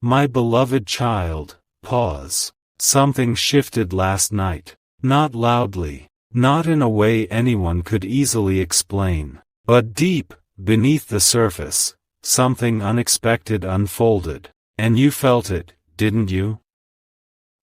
My beloved child, pause. Something shifted last night. Not loudly, not in a way anyone could easily explain, but deep, beneath the surface, something unexpected unfolded. And you felt it, didn't you?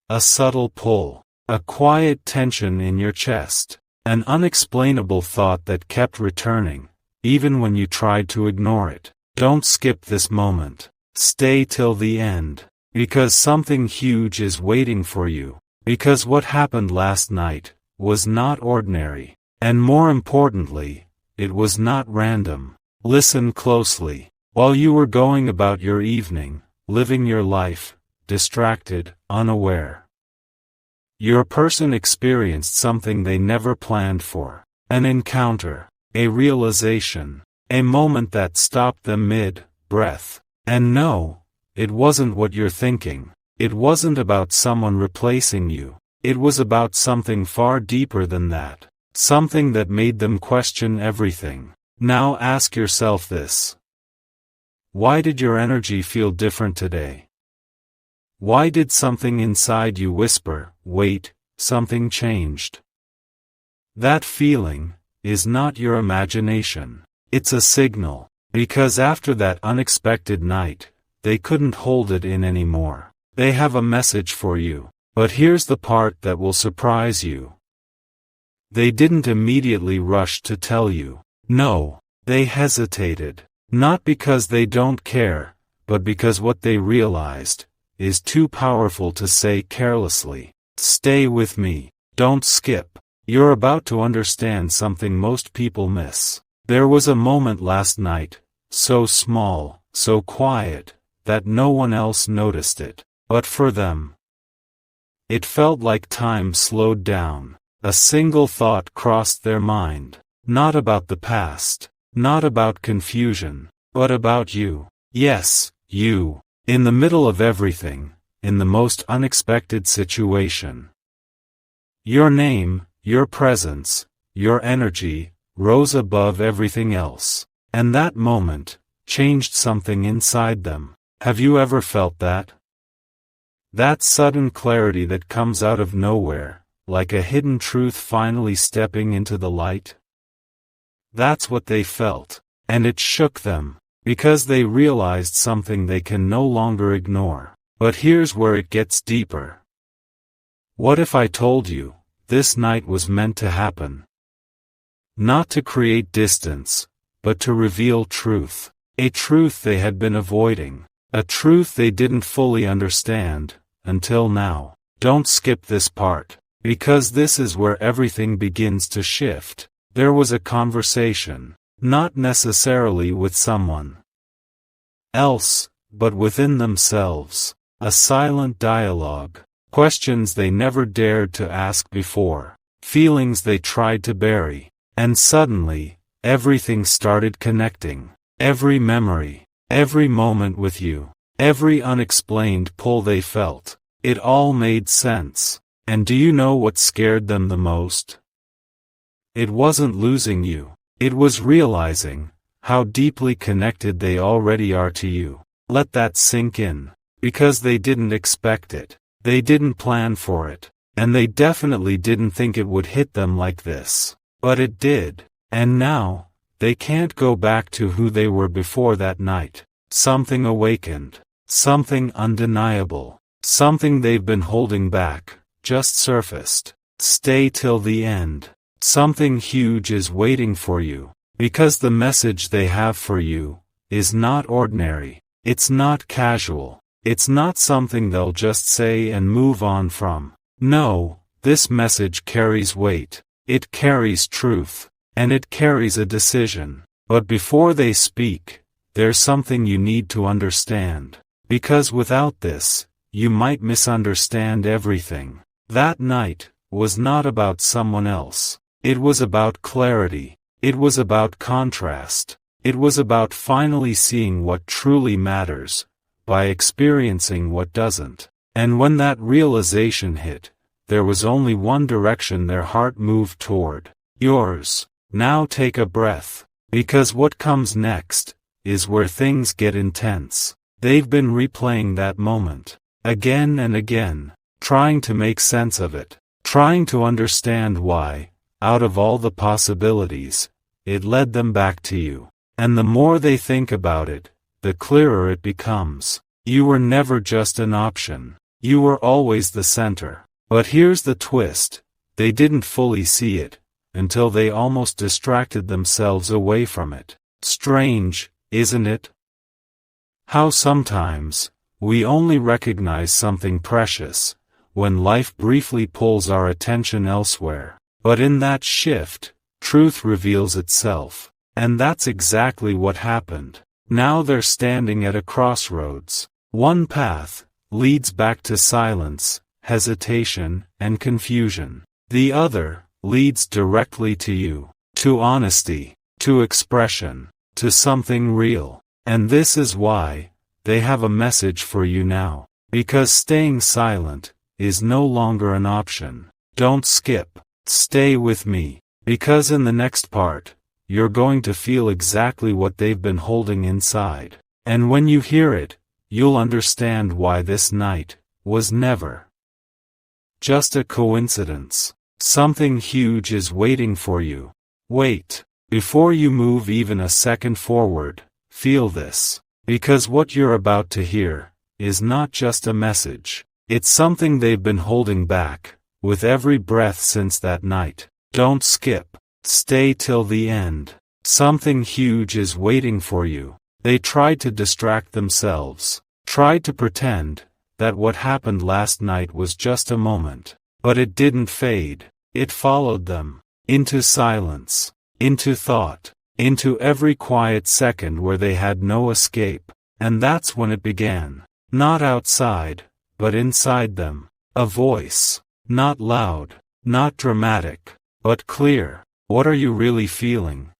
A subtle pull, a quiet tension in your chest, an unexplainable thought that kept returning, even when you tried to ignore it. Don't skip this moment. Stay till the end, because something huge is waiting for you, because what happened last night was not ordinary, and more importantly, it was not random. Listen closely. While you were going about your evening, living your life, distracted, unaware, your person experienced something they never planned for. An encounter, a realization, a moment that stopped them mid-breath. And no, it wasn't what you're thinking. It wasn't about someone replacing you. It was about something far deeper than that. Something that made them question everything. Now ask yourself this. Why did your energy feel different today? Why did something inside you whisper, wait, something changed? That feeling is not your imagination. It's a signal. Because after that unexpected night, they couldn't hold it in anymore. They have a message for you. But here's the part that will surprise you. They didn't immediately rush to tell you. No, they hesitated. Not because they don't care, but because what they realized is too powerful to say carelessly. Stay with me. Don't skip. You're about to understand something most people miss. There was a moment last night, so small, so quiet, that no one else noticed it. But for them, it felt like time slowed down. A single thought crossed their mind. Not about the past, not about confusion, but about you. Yes, you. In the middle of everything, in the most unexpected situation. Your name, your presence, your energy, rose above everything else. And that moment changed something inside them. Have you ever felt that? That sudden clarity that comes out of nowhere, like a hidden truth finally stepping into the light? That's what they felt, and it shook them, because they realized something they can no longer ignore. But here's where it gets deeper. What if I told you, this night was meant to happen? Not to create distance, but to reveal truth. A truth they had been avoiding. A truth they didn't fully understand, until now. Don't skip this part, because this is where everything begins to shift. There was a conversation, not necessarily with someone else, but within themselves. A silent dialogue. Questions they never dared to ask before. Feelings they tried to bury. And suddenly, everything started connecting. Every memory, every moment with you, every unexplained pull they felt. It all made sense. And do you know what scared them the most? It wasn't losing you. It was realizing how deeply connected they already are to you. Let that sink in. Because they didn't expect it. They didn't plan for it. And they definitely didn't think it would hit them like this. But it did. And now, they can't go back to who they were before that night. Something awakened. Something undeniable. Something they've been holding back, just surfaced. Stay till the end. Something huge is waiting for you. Because the message they have for you is not ordinary. It's not casual. It's not something they'll just say and move on from. No, this message carries weight. It carries truth. And it carries a decision. But before they speak, there's something you need to understand. Because without this, you might misunderstand everything. That night was not about someone else. It was about clarity. It was about contrast. It was about finally seeing what truly matters, by experiencing what doesn't. And when that realization hit, there was only one direction their heart moved toward. Yours. Now take a breath. Because what comes next is where things get intense. They've been replaying that moment, again and again, trying to make sense of it, trying to understand why, out of all the possibilities, it led them back to you. And the more they think about it, the clearer it becomes. You were never just an option. You were always the center. But here's the twist. They didn't fully see it, until they almost distracted themselves away from it. Strange, isn't it? How sometimes, we only recognize something precious, when life briefly pulls our attention elsewhere. But in that shift, truth reveals itself. And that's exactly what happened. Now they're standing at a crossroads. One path leads back to silence, hesitation, and confusion. The other leads directly to you, to honesty, to expression, to something real. And this is why they have a message for you now. Because staying silent is no longer an option. Don't skip. Stay with me. Because in the next part, you're going to feel exactly what they've been holding inside. And when you hear it, you'll understand why this night was never just a coincidence. Something huge is waiting for you. Wait. Before you move even a second forward, feel this. Because what you're about to hear is not just a message. It's something they've been holding back, with every breath since that night. Don't skip. Stay till the end. Something huge is waiting for you. They tried to distract themselves, tried to pretend that what happened last night was just a moment. But it didn't fade. It followed them, into silence, into thought, into every quiet second where they had no escape. And that's when it began. Not outside, but inside them. A voice. Not loud, not dramatic, but clear. What are you really feeling?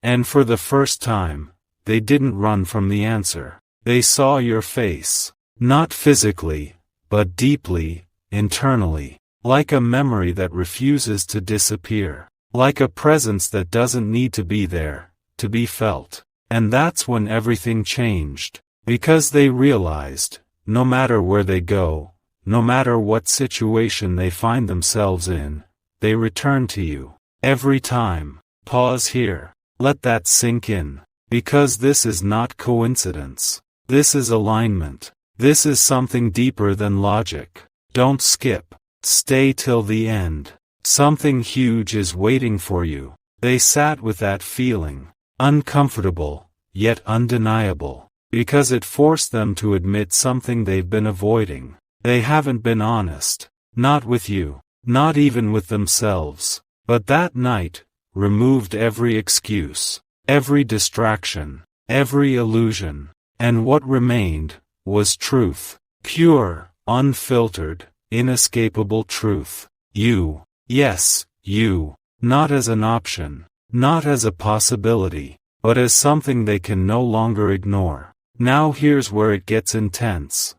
And for the first time, they didn't run from the answer. They saw your face. Not physically, but deeply, internally. Like a memory that refuses to disappear. Like a presence that doesn't need to be there, to be felt. And that's when everything changed. Because they realized, no matter where they go, no matter what situation they find themselves in, they return to you. Every time. Pause here. Let that sink in. Because this is not coincidence. This is alignment. This is something deeper than logic. Don't skip. Stay till the end. Something huge is waiting for you. They sat with that feeling. Uncomfortable, yet undeniable. Because it forced them to admit something they've been avoiding. They haven't been honest. Not with you. Not even with themselves. But that night removed every excuse, every distraction, every illusion. And what remained was truth. Pure, unfiltered, inescapable truth. You. Yes, you. Not as an option. Not as a possibility. But as something they can no longer ignore. Now here's where it gets intense.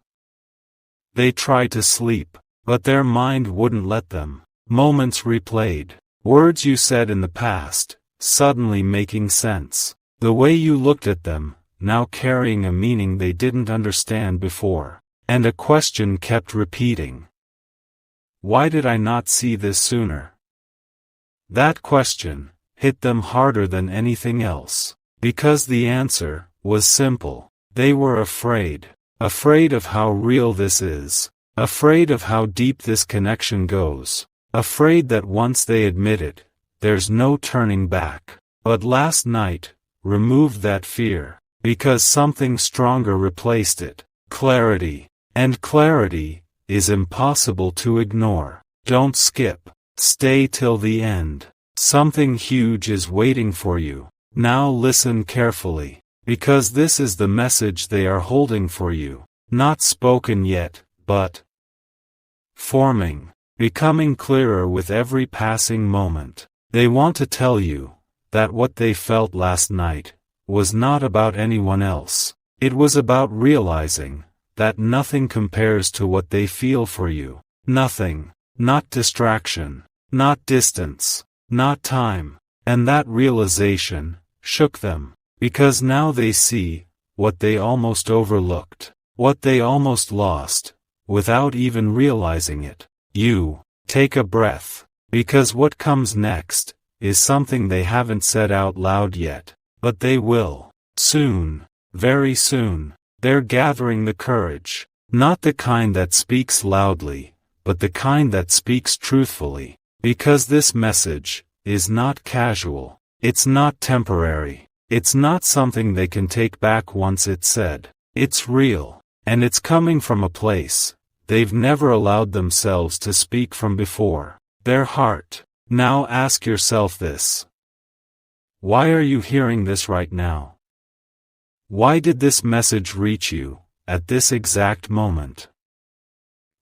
They tried to sleep, but their mind wouldn't let them. Moments replayed. Words you said in the past, suddenly making sense. The way you looked at them, now carrying a meaning they didn't understand before. And a question kept repeating. Why did I not see this sooner? That question hit them harder than anything else. Because the answer was simple. They were afraid. Afraid of how real this is. Afraid of how deep this connection goes. Afraid that once they admit it, there's no turning back. But last night removed that fear. Because something stronger replaced it. Clarity. And clarity is impossible to ignore. Don't skip. Stay till the end. Something huge is waiting for you. Now listen carefully. Because this is the message they are holding for you. Not spoken yet, but forming. Becoming clearer with every passing moment. They want to tell you that what they felt last night was not about anyone else. It was about realizing that nothing compares to what they feel for you. Nothing. Not distraction. Not distance. Not time. And that realization shook them. Because now they see what they almost overlooked, what they almost lost, without even realizing it. You take a breath, because what comes next is something they haven't said out loud yet, but they will. Soon, very soon. They're gathering the courage, not the kind that speaks loudly, but the kind that speaks truthfully, because this message is not casual, it's not temporary, it's not something they can take back once it's said. It's real, and it's coming from a place they've never allowed themselves to speak from before, their heart. Now ask yourself this. Why are you hearing this right now? Why did this message reach you at this exact moment?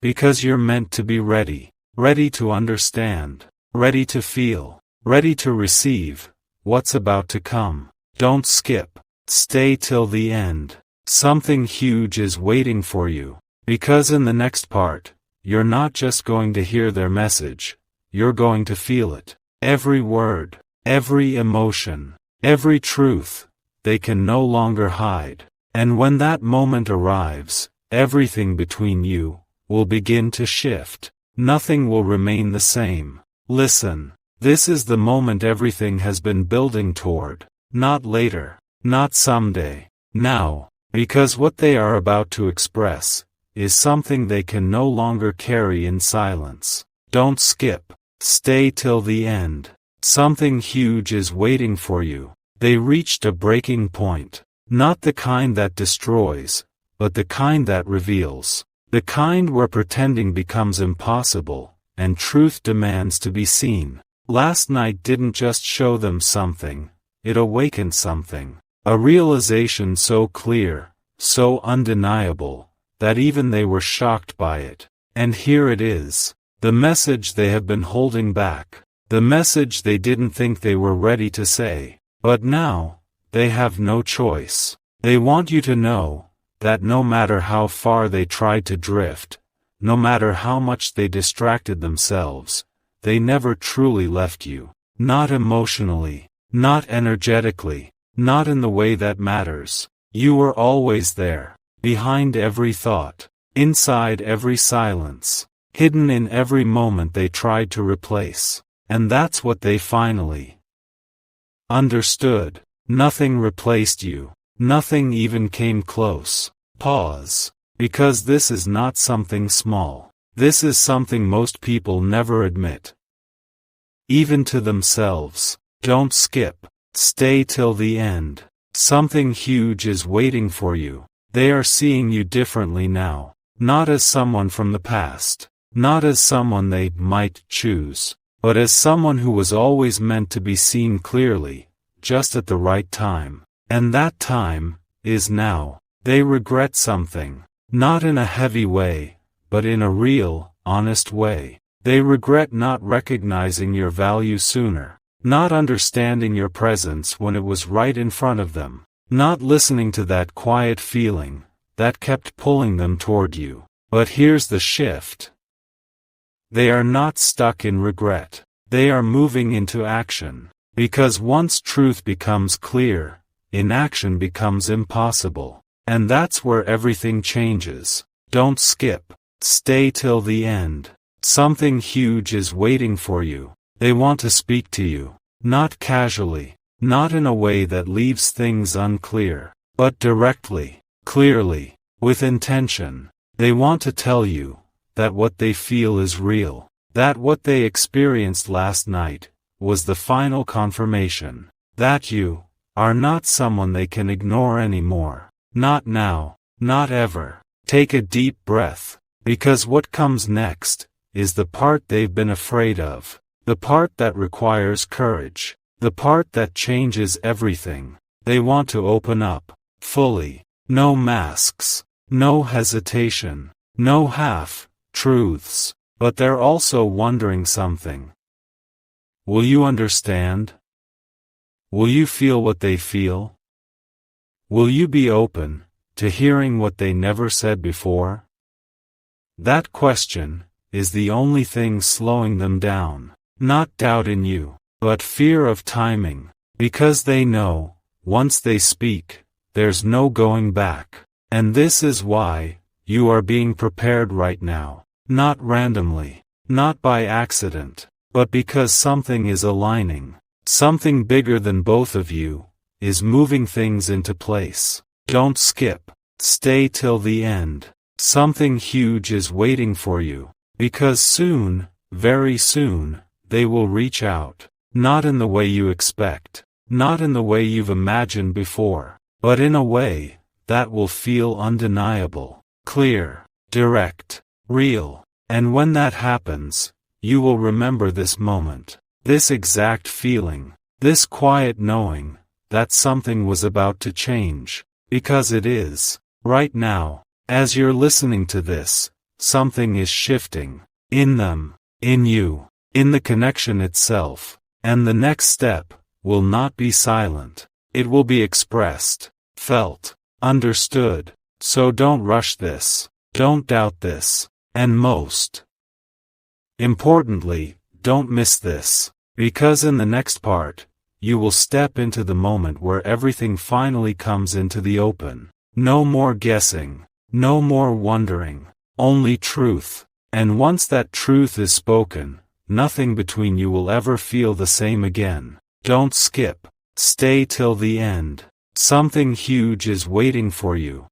Because you're meant to be ready, ready to understand, ready to feel, ready to receive what's about to come. Don't skip. Stay till the end. Something huge is waiting for you, because in the next part, you're not just going to hear their message, you're going to feel it. Every word, every emotion, every truth they can no longer hide. And when that moment arrives, everything between you will begin to shift. Nothing will remain the same. Listen, this is the moment everything has been building toward. Not later, not someday, now, because what they are about to express is something they can no longer carry in silence. Don't skip. Stay till the end. Something huge is waiting for you. They reached a breaking point, not the kind that destroys, but the kind that reveals, the kind where pretending becomes impossible, and truth demands to be seen. Last night didn't just show them something, it awakened something, a realization so clear, so undeniable, that even they were shocked by it. And here it is, the message they have been holding back, the message they didn't think they were ready to say. But now, they have no choice. They want you to know that no matter how far they tried to drift, no matter how much they distracted themselves, they never truly left you. Not emotionally, not energetically, not in the way that matters. You were always there, behind every thought, inside every silence, hidden in every moment they tried to replace. And that's what they finally understood. Nothing replaced you. Nothing even came close. Pause. Because this is not something small. This is something most people never admit. Even to themselves. Don't skip. Stay till the end. Something huge is waiting for you. They are seeing you differently now. Not as someone from the past. Not as someone they might choose. But as someone who was always meant to be seen clearly, just at the right time. And that time is now. They regret something, not in a heavy way, but in a real, honest way. They regret not recognizing your value sooner, not understanding your presence when it was right in front of them, not listening to that quiet feeling that kept pulling them toward you. But here's the shift. They are not stuck in regret. They are moving into action. Because once truth becomes clear, inaction becomes impossible. And that's where everything changes. Don't skip. Stay till the end. Something huge is waiting for you. They want to speak to you. Not casually. Not in a way that leaves things unclear. But directly, clearly, with intention. They want to tell you that what they feel is real, that what they experienced last night was the final confirmation, that you are not someone they can ignore anymore. Not now, not ever. Take a deep breath, because what comes next is the part they've been afraid of, the part that requires courage, the part that changes everything. They want to open up, fully, no masks, no hesitation, no half-truths, but they're also wondering something. Will you understand? Will you feel what they feel? Will you be open to hearing what they never said before? That question is the only thing slowing them down, not doubt in you, but fear of timing, because they know, once they speak, there's no going back. And this is why you are being prepared right now. Not randomly, not by accident, but because something is aligning. Something bigger than both of you is moving things into place. Don't skip. Stay till the end. Something huge is waiting for you. Because soon, very soon, they will reach out. Not in the way you expect. Not in the way you've imagined before. But in a way that will feel undeniable. Clear. Direct. Real. And when that happens, you will remember this moment. This exact feeling. This quiet knowing that something was about to change. Because it is. Right now, as you're listening to this, something is shifting. In them. In you. In the connection itself. And the next step will not be silent. It will be expressed. Felt. Understood. So don't rush this. Don't doubt this. And most importantly, don't miss this. Because in the next part, you will step into the moment where everything finally comes into the open. No more guessing. No more wondering. Only truth. And once that truth is spoken, nothing between you will ever feel the same again. Don't skip. Stay till the end. Something huge is waiting for you.